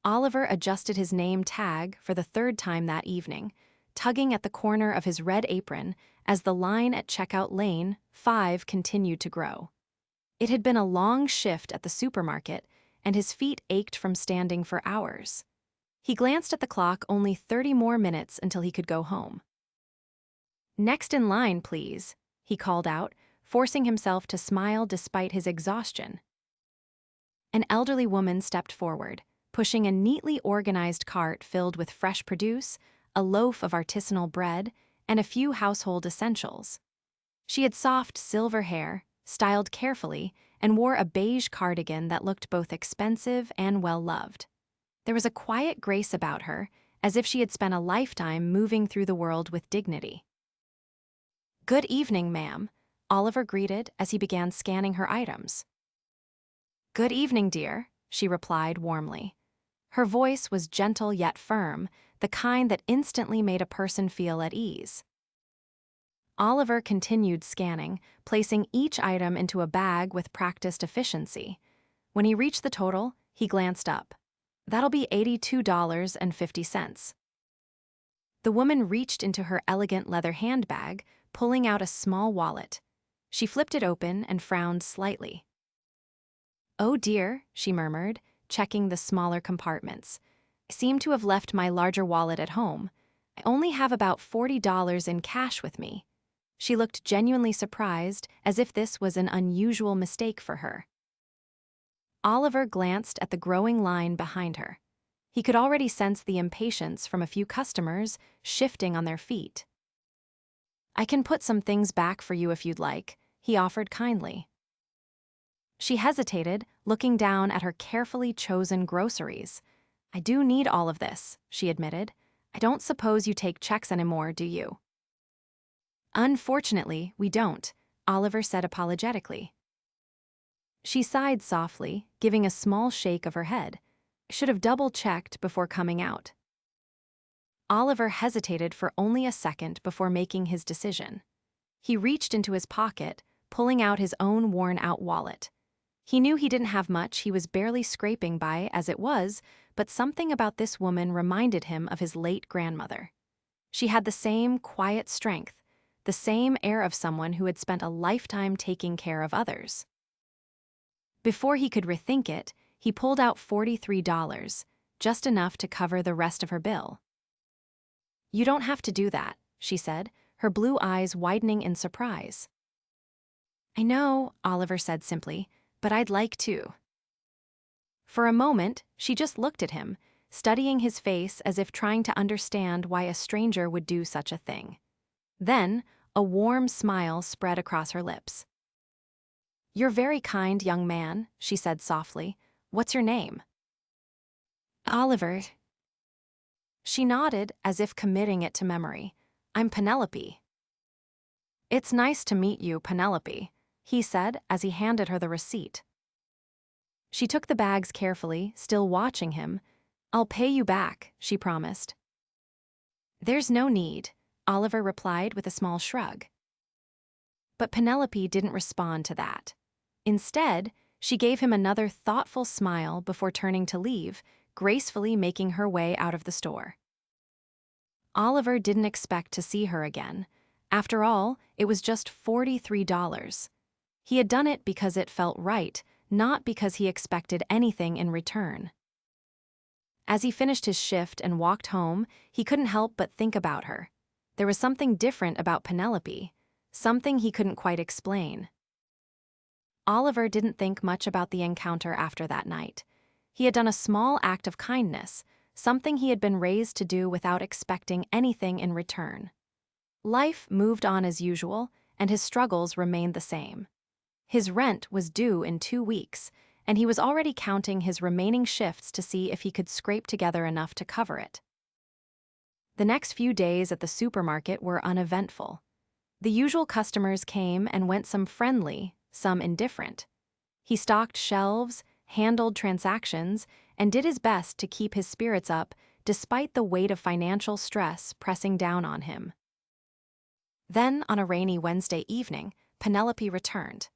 Oliver adjusted his name tag for the third time that evening, tugging at the corner of his red apron as the line at checkout lane 5 continued to grow. It had been a long shift at the supermarket, and his feet ached from standing for hours. He glanced at the clock, only 30 more minutes until he could go home. "Next in line, please," he called out, forcing himself to smile despite his exhaustion. An elderly woman stepped forward, pushing a neatly organized cart filled with fresh produce, a loaf of artisanal bread, and a few household essentials. She had soft silver hair, styled carefully, and wore a beige cardigan that looked both expensive and well-loved. There was a quiet grace about her, as if she had spent a lifetime moving through the world with dignity. "Good evening, ma'am," Oliver greeted as he began scanning her items. "Good evening, dear," she replied warmly. Her voice was gentle yet firm, the kind that instantly made a person feel at ease. Oliver continued scanning, placing each item into a bag with practiced efficiency. When he reached the total, he glanced up. "That'll be $82.50. The woman reached into her elegant leather handbag, pulling out a small wallet. She flipped it open and frowned slightly. "Oh dear," she murmured, checking the smaller compartments. "I seem to have left my larger wallet at home. I only have about $40 in cash with me." She looked genuinely surprised, as if this was an unusual mistake for her. Oliver glanced at the growing line behind her. He could already sense the impatience from a few customers shifting on their feet. "I can put some things back for you if you'd like," he offered kindly. She hesitated, looking down at her carefully chosen groceries. "I do need all of this," she admitted. "I don't suppose you take checks anymore, do you?" "Unfortunately, we don't," Oliver said apologetically. She sighed softly, giving a small shake of her head. "Should have double-checked before coming out." Oliver hesitated for only a second before making his decision. He reached into his pocket, pulling out his own worn-out wallet. He knew he didn't have much, he was barely scraping by as it was, but something about this woman reminded him of his late grandmother. She had the same quiet strength, the same air of someone who had spent a lifetime taking care of others. Before he could rethink it, he pulled out $43, just enough to cover the rest of her bill. "You don't have to do that," she said, her blue eyes widening in surprise. "I know," Oliver said simply, "but I'd like to." For a moment, she just looked at him, studying his face as if trying to understand why a stranger would do such a thing. Then, a warm smile spread across her lips. "You're very kind, young man," she said softly. "What's your name?" "Oliver." She nodded, as if committing it to memory. "I'm Penelope." "It's nice to meet you, Penelope," he said as he handed her the receipt. She took the bags carefully, still watching him. "I'll pay you back," she promised. "There's no need," Oliver replied with a small shrug. But Penelope didn't respond to that. Instead, she gave him another thoughtful smile before turning to leave, gracefully making her way out of the store. Oliver didn't expect to see her again. After all, it was just $43. He had done it because it felt right, not because he expected anything in return. As he finished his shift and walked home, he couldn't help but think about her. There was something different about Penelope, something he couldn't quite explain. Oliver didn't think much about the encounter after that night. He had done a small act of kindness, something he had been raised to do without expecting anything in return. Life moved on as usual, and his struggles remained the same. His rent was due in 2 weeks, and he was already counting his remaining shifts to see if he could scrape together enough to cover it. The next few days at the supermarket were uneventful. The usual customers came and went, some friendly, some indifferent. He stocked shelves, handled transactions, and did his best to keep his spirits up despite the weight of financial stress pressing down on him. Then, on a rainy Wednesday evening, Penelope returned.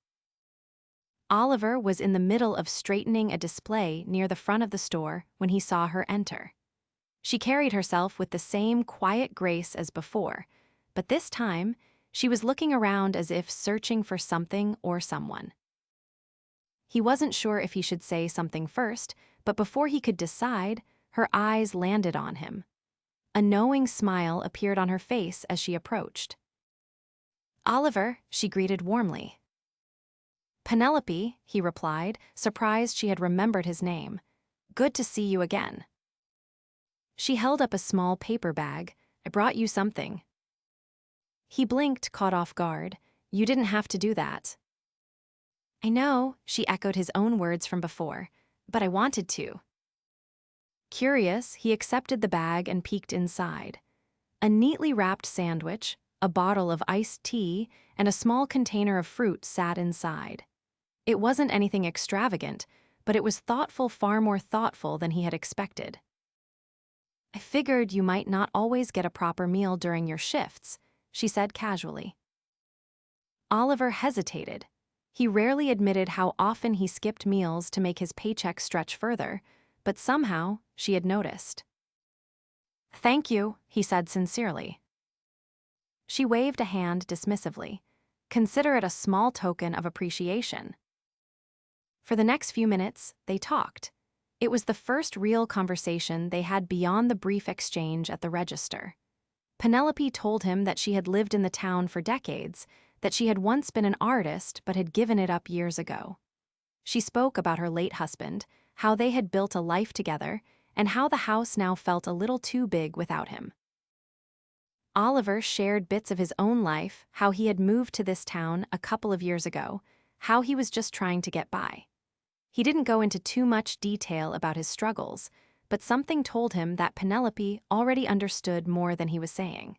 Oliver was in the middle of straightening a display near the front of the store when he saw her enter. She carried herself with the same quiet grace as before, but this time, she was looking around as if searching for something or someone. He wasn't sure if he should say something first, but before he could decide, her eyes landed on him. A knowing smile appeared on her face as she approached. "Oliver," she greeted warmly. "Penelope," he replied, surprised she had remembered his name. "Good to see you again." She held up a small paper bag. "I brought you something." He blinked, caught off guard. "You didn't have to do that." "I know," she echoed his own words from before, "but I wanted to." Curious, he accepted the bag and peeked inside. A neatly wrapped sandwich, a bottle of iced tea, and a small container of fruit sat inside. It wasn't anything extravagant, but it was thoughtful, far more thoughtful than he had expected. "I figured you might not always get a proper meal during your shifts," she said casually. Oliver hesitated. He rarely admitted how often he skipped meals to make his paycheck stretch further, but somehow she had noticed. "Thank you," he said sincerely. She waved a hand dismissively. "Consider it a small token of appreciation." For the next few minutes, they talked. It was the first real conversation they had beyond the brief exchange at the register. Penelope told him that she had lived in the town for decades, that she had once been an artist but had given it up years ago. She spoke about her late husband, how they had built a life together, and how the house now felt a little too big without him. Oliver shared bits of his own life, how he had moved to this town a couple of years ago, how he was just trying to get by. He didn't go into too much detail about his struggles, but something told him that Penelope already understood more than he was saying.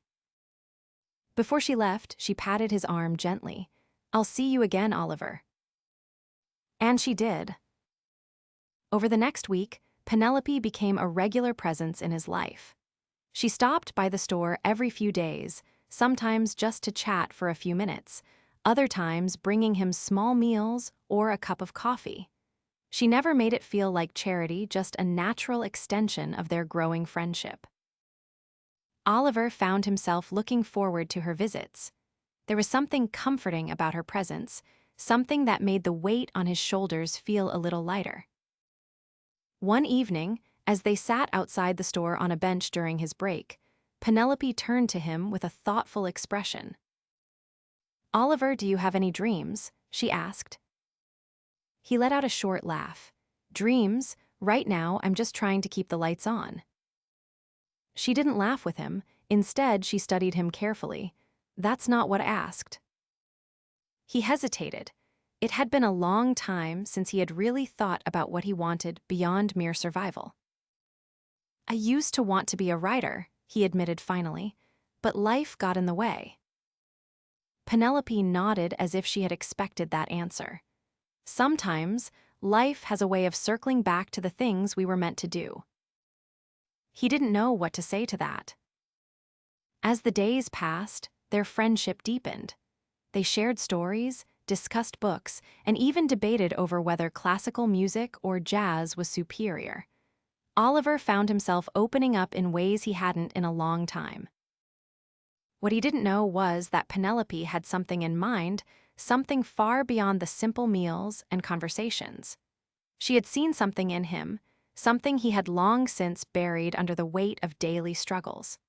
Before she left, she patted his arm gently. "I'll see you again, Oliver." And she did. Over the next week, Penelope became a regular presence in his life. She stopped by the store every few days, sometimes just to chat for a few minutes, other times bringing him small meals or a cup of coffee. She never made it feel like charity, just a natural extension of their growing friendship. Oliver found himself looking forward to her visits. There was something comforting about her presence, something that made the weight on his shoulders feel a little lighter. One evening, as they sat outside the store on a bench during his break, Penelope turned to him with a thoughtful expression. "Oliver, do you have any dreams?" she asked. He let out a short laugh. "Dreams? Right now, I'm just trying to keep the lights on." She didn't laugh with him. Instead, she studied him carefully. "That's not what I asked." He hesitated. It had been a long time since he had really thought about what he wanted beyond mere survival. "I used to want to be a writer," he admitted finally, "but life got in the way." Penelope nodded as if she had expected that answer. Sometimes, life has a way of circling back to the things we were meant to do. He didn't know what to say to that. As the days passed, their friendship deepened. They shared stories, discussed books, and even debated over whether classical music or jazz was superior. Oliver found himself opening up in ways he hadn't in a long time. What he didn't know was that Penelope had something in mind, something far beyond the simple meals and conversations. She had seen something in him, something he had long since buried under the weight of daily struggles.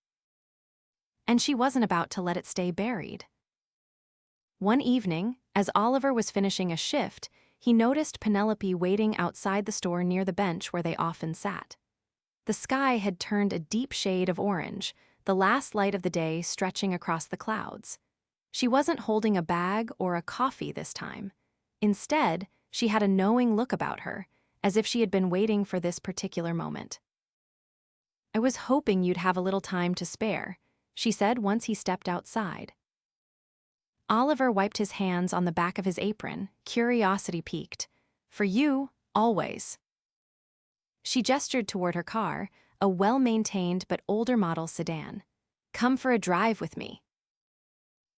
And she wasn't about to let it stay buried. One evening, as Oliver was finishing a shift, he noticed Penelope waiting outside the store near the bench where they often sat. The sky had turned a deep shade of orange, the last light of the day stretching across the clouds. She wasn't holding a bag or a coffee this time. Instead, she had a knowing look about her, as if she had been waiting for this particular moment. "I was hoping you'd have a little time to spare," she said once he stepped outside. Oliver wiped his hands on the back of his apron, curiosity piqued. "For you, always." She gestured toward her car, a well-maintained but older model sedan. "Come for a drive with me."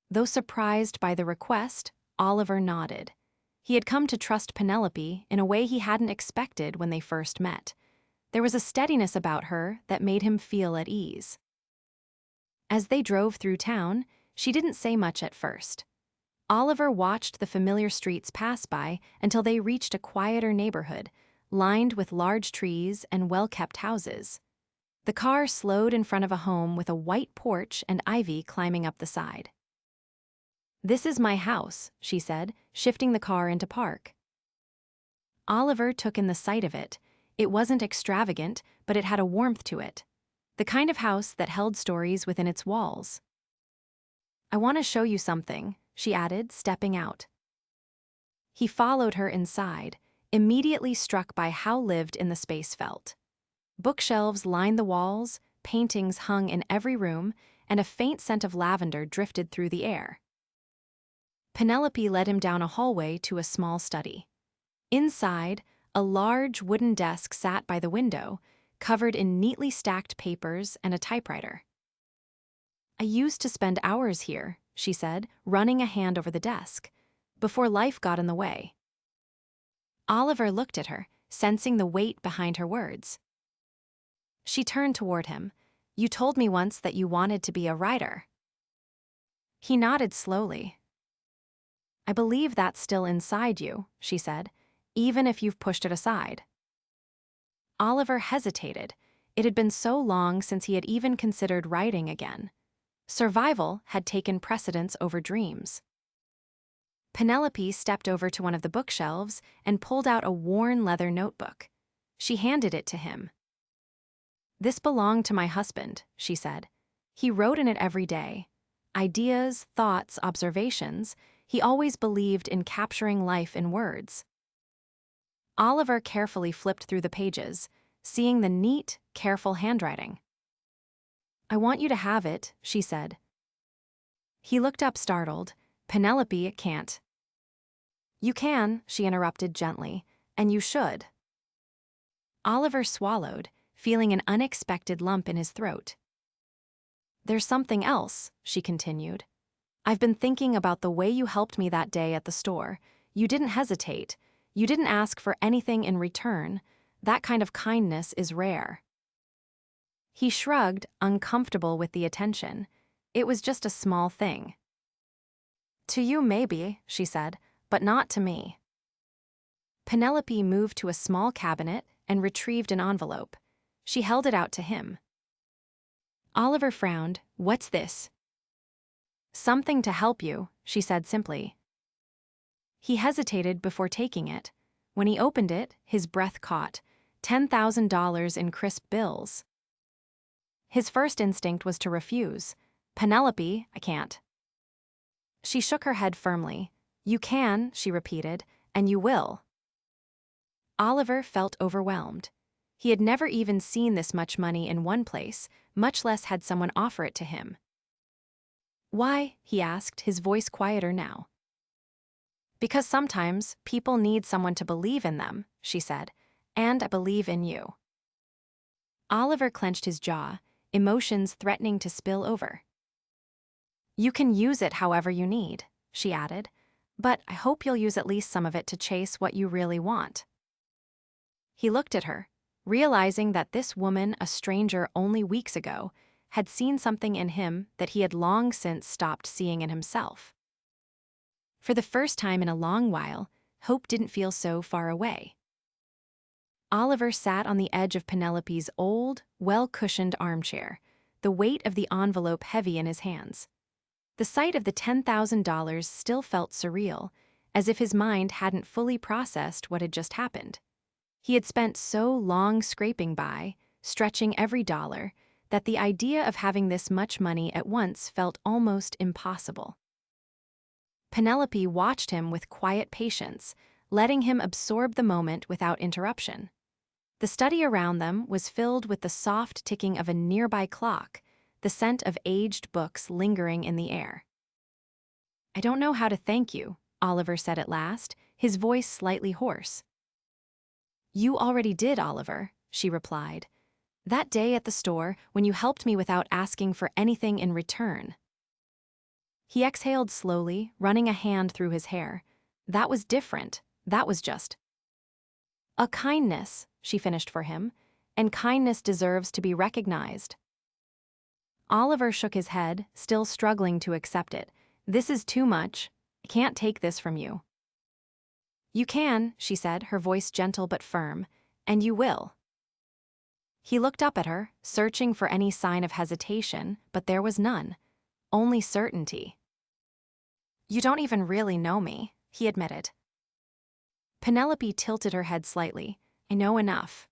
Though surprised by the request, Oliver nodded. He had come to trust Penelope in a way he hadn't expected when they first met. There was a steadiness about her that made him feel at ease. As they drove through town, she didn't say much at first. Oliver watched the familiar streets pass by until they reached a quieter neighborhood, lined with large trees and well-kept houses. The car slowed in front of a home with a white porch and ivy climbing up the side. "This is my house," she said, shifting the car into park. Oliver took in the sight of it. It wasn't extravagant, but it had a warmth to it. The kind of house that held stories within its walls. "I want to show you something," she added, stepping out. He followed her inside, immediately struck by how lived in the space felt. Bookshelves lined the walls, paintings hung in every room, and a faint scent of lavender drifted through the air. Penelope led him down a hallway to a small study. Inside, a large wooden desk sat by the window, covered in neatly stacked papers and a typewriter. "I used to spend hours here," she said, running a hand over the desk, "before life got in the way." Oliver looked at her, sensing the weight behind her words. She turned toward him. "You told me once that you wanted to be a writer." He nodded slowly. "I believe that's still inside you," she said, "even if you've pushed it aside." Oliver hesitated. It had been so long since he had even considered writing again. Survival had taken precedence over dreams. Penelope stepped over to one of the bookshelves and pulled out a worn leather notebook. She handed it to him. "This belonged to my husband," she said. "He wrote in it every day. Ideas, thoughts, observations. He always believed in capturing life in words." Oliver carefully flipped through the pages, seeing the neat, careful handwriting. "I want you to have it," she said. He looked up startled. "Penelope, it can't." "You can," she interrupted gently, "and you should." Oliver swallowed, feeling an unexpected lump in his throat. "There's something else," she continued. "I've been thinking about the way you helped me that day at the store. You didn't hesitate. You didn't ask for anything in return. That kind of kindness is rare." He shrugged, uncomfortable with the attention. It was just a small thing. "To you, maybe," she said, "but not to me." Penelope moved to a small cabinet and retrieved an envelope. She held it out to him. Oliver frowned. "What's this?" "Something to help you," she said simply. He hesitated before taking it. When he opened it, his breath caught. $10,000 in crisp bills. His first instinct was to refuse. "Penelope, I can't." She shook her head firmly. "You can," she repeated, "and you will." Oliver felt overwhelmed. He had never even seen this much money in one place, much less had someone offer it to him. "Why?" he asked, his voice quieter now. "Because sometimes people need someone to believe in them," she said, "and I believe in you." Oliver clenched his jaw, emotions threatening to spill over. "You can use it however you need," she added, "but I hope you'll use at least some of it to chase what you really want." He looked at her, realizing that this woman, a stranger only weeks ago, had seen something in him that he had long since stopped seeing in himself. For the first time in a long while, hope didn't feel so far away. Oliver sat on the edge of Penelope's old, well-cushioned armchair, the weight of the envelope heavy in his hands. The sight of the $10,000 still felt surreal, as if his mind hadn't fully processed what had just happened. He had spent so long scraping by, stretching every dollar, that the idea of having this much money at once felt almost impossible. Penelope watched him with quiet patience, letting him absorb the moment without interruption. The study around them was filled with the soft ticking of a nearby clock, the scent of aged books lingering in the air. "I don't know how to thank you," Oliver said at last, his voice slightly hoarse. "You already did, Oliver," she replied. "That day at the store when you helped me without asking for anything in return." He exhaled slowly, running a hand through his hair. That was different. That was just a kindness, she finished for him, and kindness deserves to be recognized. Oliver shook his head, still struggling to accept it. This is too much. I can't take this from you. You can, she said, her voice gentle but firm, and you will. He looked up at her, searching for any sign of hesitation, but there was none. Only certainty. You don't even really know me, he admitted. Penelope tilted her head slightly. I know enough.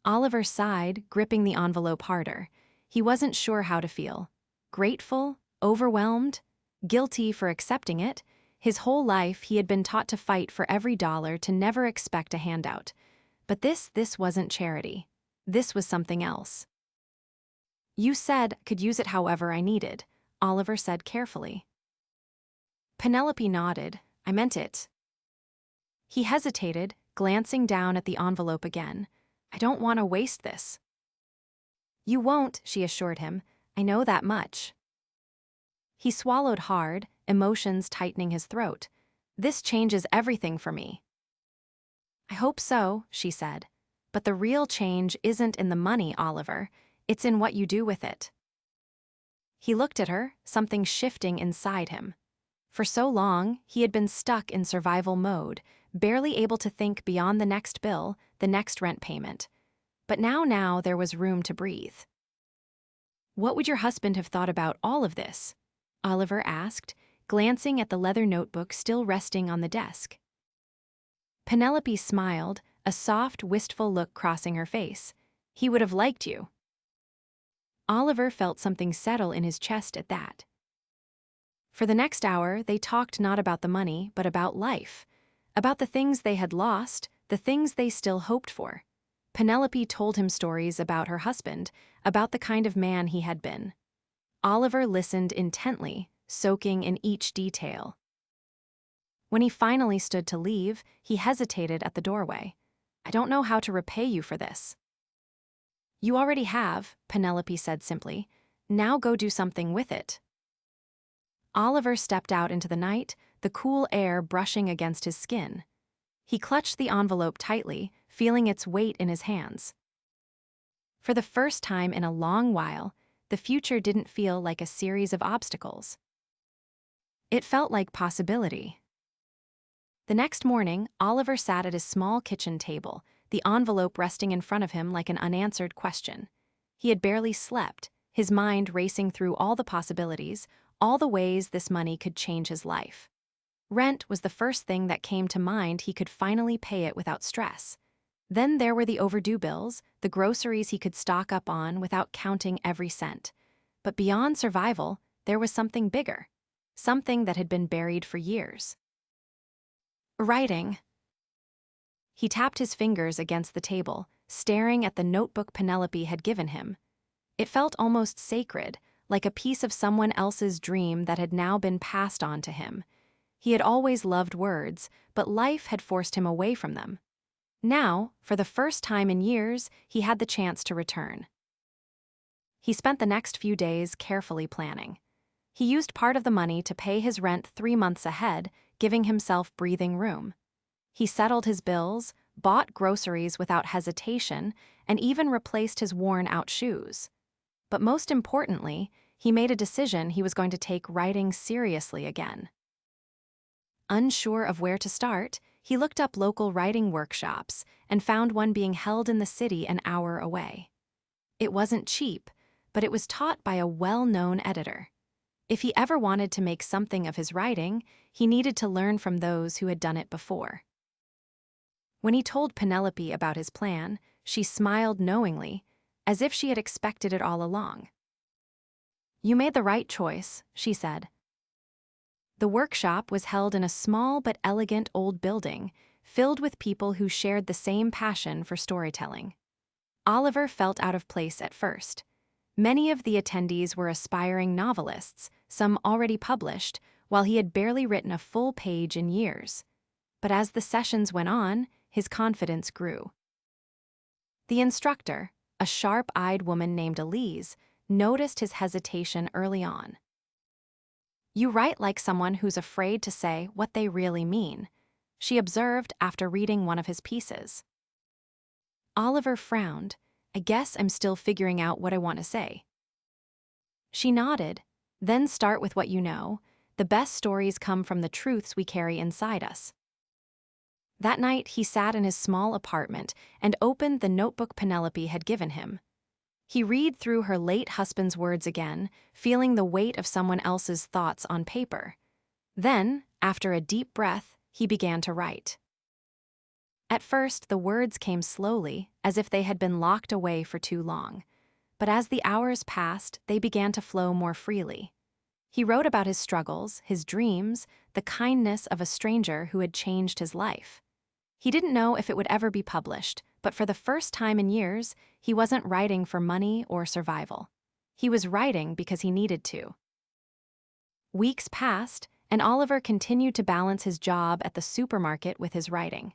Oliver sighed, gripping the envelope harder. He wasn't sure how to feel. Grateful? Overwhelmed? Guilty for accepting it? His whole life he had been taught to fight for every dollar, to never expect a handout. But this wasn't charity. This was something else. You said I could use it however I needed, Oliver said carefully. Penelope nodded. I meant it. He hesitated, glancing down at the envelope again. I don't want to waste this. You won't, she assured him. I know that much. He swallowed hard, emotions tightening his throat. This changes everything for me. I hope so, she said. But the real change isn't in the money, Oliver. It's in what you do with it. He looked at her, something shifting inside him. For so long, he had been stuck in survival mode, barely able to think beyond the next bill, the next rent payment. But now there was room to breathe. What would your husband have thought about all of this? Oliver asked, glancing at the leather notebook still resting on the desk. Penelope smiled, a soft, wistful look crossing her face. He would have liked you. Oliver felt something settle in his chest at that. For the next hour, they talked not about the money, but about life. About the things they had lost, the things they still hoped for. Penelope told him stories about her husband, about the kind of man he had been. Oliver listened intently, soaking in each detail. When he finally stood to leave, he hesitated at the doorway. I don't know how to repay you for this. You already have, Penelope said simply. Now go do something with it. Oliver stepped out into the night, the cool air brushing against his skin. He clutched the envelope tightly, feeling its weight in his hands. For the first time in a long while, the future didn't feel like a series of obstacles. It felt like possibility. The next morning, Oliver sat at his small kitchen table, the envelope resting in front of him like an unanswered question. He had barely slept, his mind racing through all the possibilities, all the ways this money could change his life. Rent was the first thing that came to mind. He could finally pay it without stress. Then there were the overdue bills, the groceries he could stock up on without counting every cent. But beyond survival, there was something bigger, something that had been buried for years. Writing. He tapped his fingers against the table, staring at the notebook Penelope had given him. It felt almost sacred, like a piece of someone else's dream that had now been passed on to him. He had always loved words, but life had forced him away from them. Now, for the first time in years, he had the chance to return. He spent the next few days carefully planning. He used part of the money to pay his rent 3 months ahead, giving himself breathing room. He settled his bills, bought groceries without hesitation, and even replaced his worn-out shoes. But most importantly, he made a decision he was going to take writing seriously again. Unsure of where to start, he looked up local writing workshops and found one being held in the city an hour away. It wasn't cheap, but it was taught by a well-known editor. If he ever wanted to make something of his writing, he needed to learn from those who had done it before. When he told Penelope about his plan, she smiled knowingly, as if she had expected it all along. You made the right choice, she said. The workshop was held in a small but elegant old building, filled with people who shared the same passion for storytelling. Oliver felt out of place at first. Many of the attendees were aspiring novelists, some already published, while he had barely written a full page in years. But as the sessions went on, his confidence grew. The instructor, a sharp-eyed woman named Elise, noticed his hesitation early on. You write like someone who's afraid to say what they really mean, she observed after reading one of his pieces. Oliver frowned. I guess I'm still figuring out what I want to say. She nodded. Then start with what you know. The best stories come from the truths we carry inside us. That night, he sat in his small apartment and opened the notebook Penelope had given him. He read through her late husband's words again, feeling the weight of someone else's thoughts on paper. Then, after a deep breath, he began to write. At first, the words came slowly, as if they had been locked away for too long. But as the hours passed, they began to flow more freely. He wrote about his struggles, his dreams, the kindness of a stranger who had changed his life. He didn't know if it would ever be published, but for the first time in years, he wasn't writing for money or survival. He was writing because he needed to. Weeks passed, and Oliver continued to balance his job at the supermarket with his writing.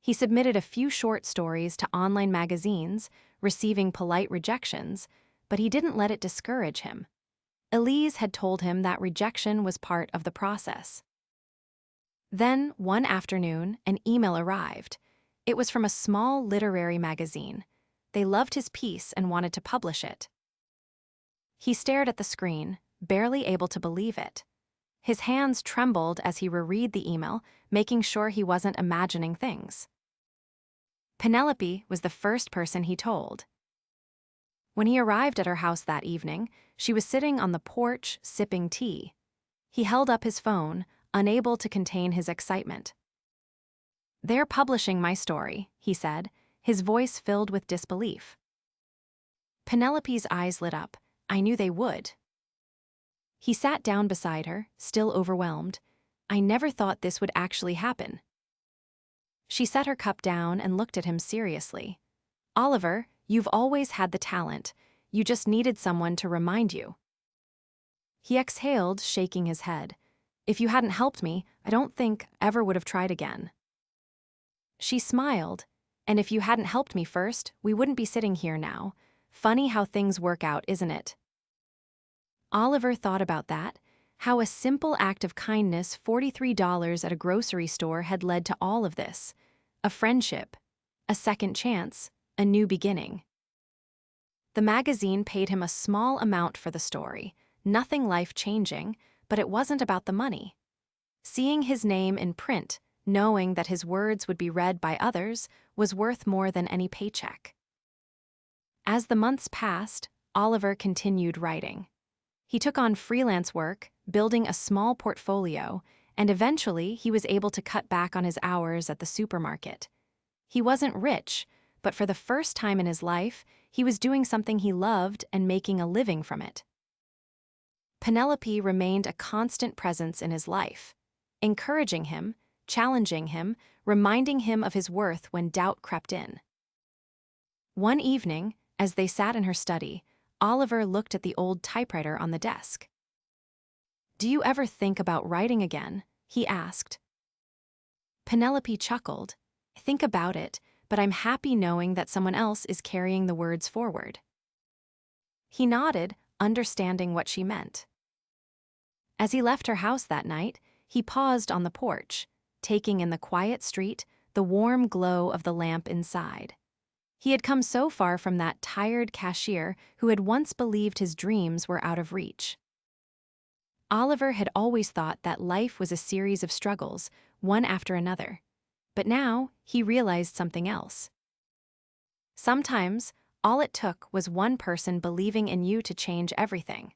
He submitted a few short stories to online magazines, receiving polite rejections, but he didn't let it discourage him. Elise had told him that rejection was part of the process. Then, one afternoon, an email arrived. It was from a small literary magazine. They loved his piece and wanted to publish it. He stared at the screen, barely able to believe it. His hands trembled as he reread the email, making sure he wasn't imagining things. Penelope was the first person he told. When he arrived at her house that evening, she was sitting on the porch sipping tea. He held up his phone, unable to contain his excitement. "They're publishing my story," he said, his voice filled with disbelief. Penelope's eyes lit up. "I knew they would." He sat down beside her, still overwhelmed. "I never thought this would actually happen." She set her cup down and looked at him seriously. "Oliver, you've always had the talent. You just needed someone to remind you." He exhaled, shaking his head. "If you hadn't helped me, I don't think I ever would have tried again." She smiled. "And if you hadn't helped me first, we wouldn't be sitting here now. Funny how things work out, isn't it?" Oliver thought about that, how a simple act of kindness, $43 at a grocery store, had led to all of this. A friendship, a second chance, a new beginning. The magazine paid him a small amount for the story, nothing life-changing, but it wasn't about the money. Seeing his name in print, knowing that his words would be read by others, was worth more than any paycheck. As the months passed, Oliver continued writing. He took on freelance work, building a small portfolio, and eventually he was able to cut back on his hours at the supermarket. He wasn't rich, but for the first time in his life, he was doing something he loved and making a living from it. Penelope remained a constant presence in his life, encouraging him, challenging him, reminding him of his worth when doubt crept in. One evening, as they sat in her study, Oliver looked at the old typewriter on the desk. "Do you ever think about writing again?" he asked. Penelope chuckled. "I think about it, but I'm happy knowing that someone else is carrying the words forward." He nodded, understanding what she meant. As he left her house that night, he paused on the porch, taking in the quiet street, the warm glow of the lamp inside. He had come so far from that tired cashier who had once believed his dreams were out of reach. Oliver had always thought that life was a series of struggles, one after another. But now, he realized something else. Sometimes, all it took was one person believing in you to change everything.